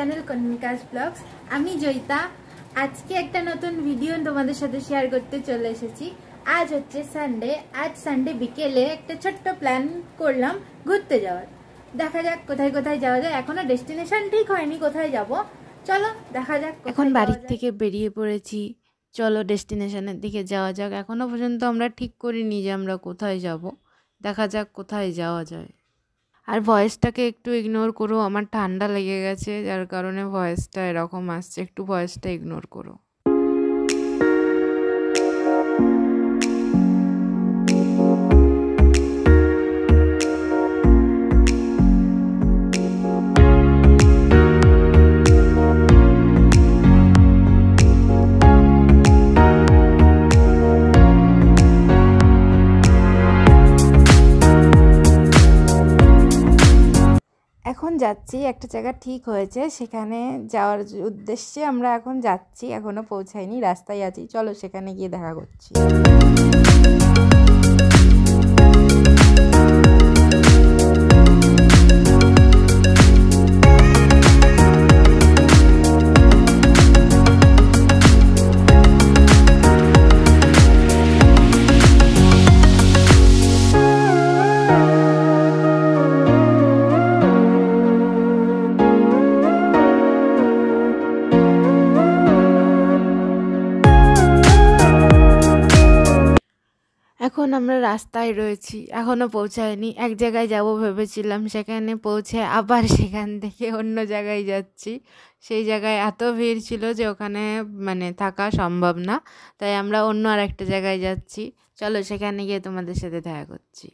Channel কনমিকাস blogs. আমি জয়িতা। আজকে একটা নতুন ভিডিও তোমাদের সাথে শেয়ার করতে চলে এসেছি। আজ হচ্ছে সানডে। আজ সানডে বিকেলে একটা ছোট্ট প্ল্যান করলাম ঘুরতে যাওয়ার। দেখা যাক কোথায় কোথায় যাওয়া যায়। এখনো ডেস্টিনেশন ঠিক হয়নি কোথায় যাব, চলো দেখা যাক। এখন বাড়ির থেকে বেরিয়ে পড়েছি, চলো ডেস্টিনেশনের দিকে যাওয়া যাক। এখনো পর্যন্ত আমরা ঠিক করিনি যে আমরা কোথায় যাব, দেখা যাক কোথায় যাওয়া যায়। আর ভয়েসটাকে একটু ইগনোর করো, আমার ঠান্ডা লেগে গেছে যার কারণে ভয়েসটা এরকম আসছে, একটু ভয়েসটা ইগনোর করো। এখন যাচ্ছি, একটা জায়গা ঠিক হয়েছে, সেখানে যাওয়ার উদ্দেশ্যে আমরা এখন যাচ্ছি। এখনো পৌঁছাইনি, রাস্তায় আছি, চলো সেখানে গিয়ে দেখা করছি। এখন আমরা রাস্তায় রয়েছি, এখনো পৌঁছায়নি। এক জায়গায় যাব ভেবেছিলাম, সেখানে পৌঁছে আবার সেখান থেকে অন্য জায়গায় যাচ্ছি। সেই জায়গায় এত ভিড় ছিল যে ওখানে থাকা সম্ভব না, তাই আমরা অন্য আর একটা জায়গায় যাচ্ছি। চলো সেখানে গিয়ে তোমাদের সাথে দেখা করছি।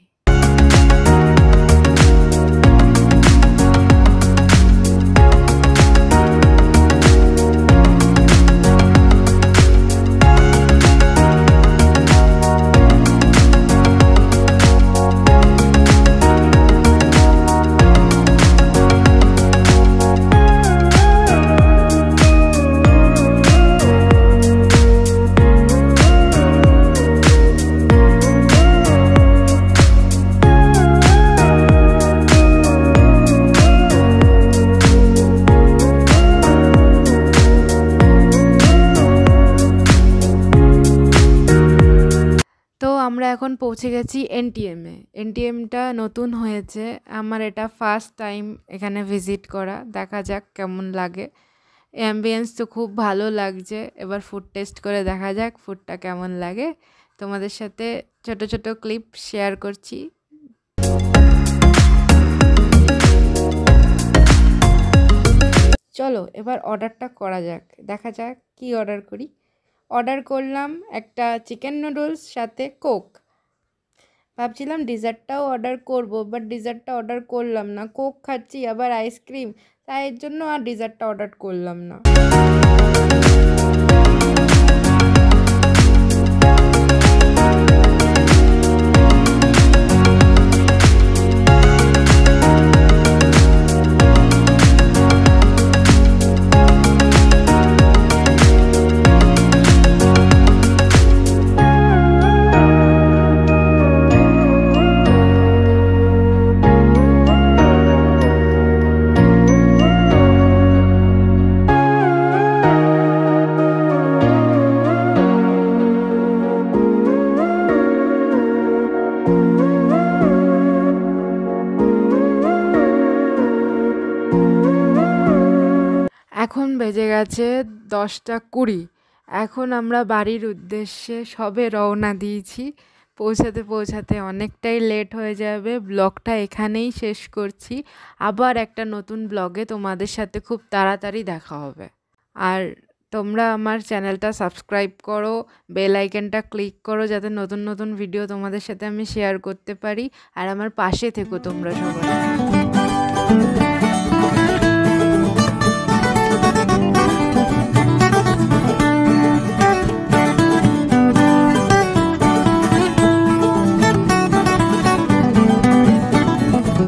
আমরা এখন পৌঁছে গেছি এনটিএমে। এনটিএমটা নতুন হয়েছে, আমার এটা ফার্স্ট টাইম এখানে ভিজিট করা। দেখা যাক কেমন লাগে। অ্যাম্বিয়েন্স তো খুব ভালো লাগছে। এবার ফুড টেস্ট করে দেখা যাক ফুডটা কেমন লাগে। তোমাদের সাথে ছোট ছোট ক্লিপ শেয়ার করছি। চলো এবার অর্ডারটা করা যাক, দেখা যাক কি অর্ডার করি। অর্ডার করলাম একটা চিকেন নুডলস সাথে কোক। ভাবছিলাম ডিজার্টটাও অর্ডার করব, বাট ডিজার্টটা অর্ডার করলাম না। কোক খাচ্ছি আবার আইসক্রিম, তাই এর জন্য আর ডিজার্টটা অর্ডার করলাম না। এখন বেজে গেছে 10:20। এখন আমরা বাড়ির উদ্দেশ্যে সবে রওনা দিয়েছি। পৌঁছাতে পৌঁছাতে অনেকটাই লেট হয়ে যাবে। ব্লগটা এখানেই শেষ করছি। আবার একটা নতুন ব্লগে তোমাদের সাথে খুব তাড়াতাড়ি দেখা হবে। আর তোমরা আমার চ্যানেলটা সাবস্ক্রাইব করো, বেল আইকনটা ক্লিক করো, যাতে নতুন নতুন ভিডিও তোমাদের সাথে আমি শেয়ার করতে পারি। আর আমার পাশে থেকো তোমরা সবাই।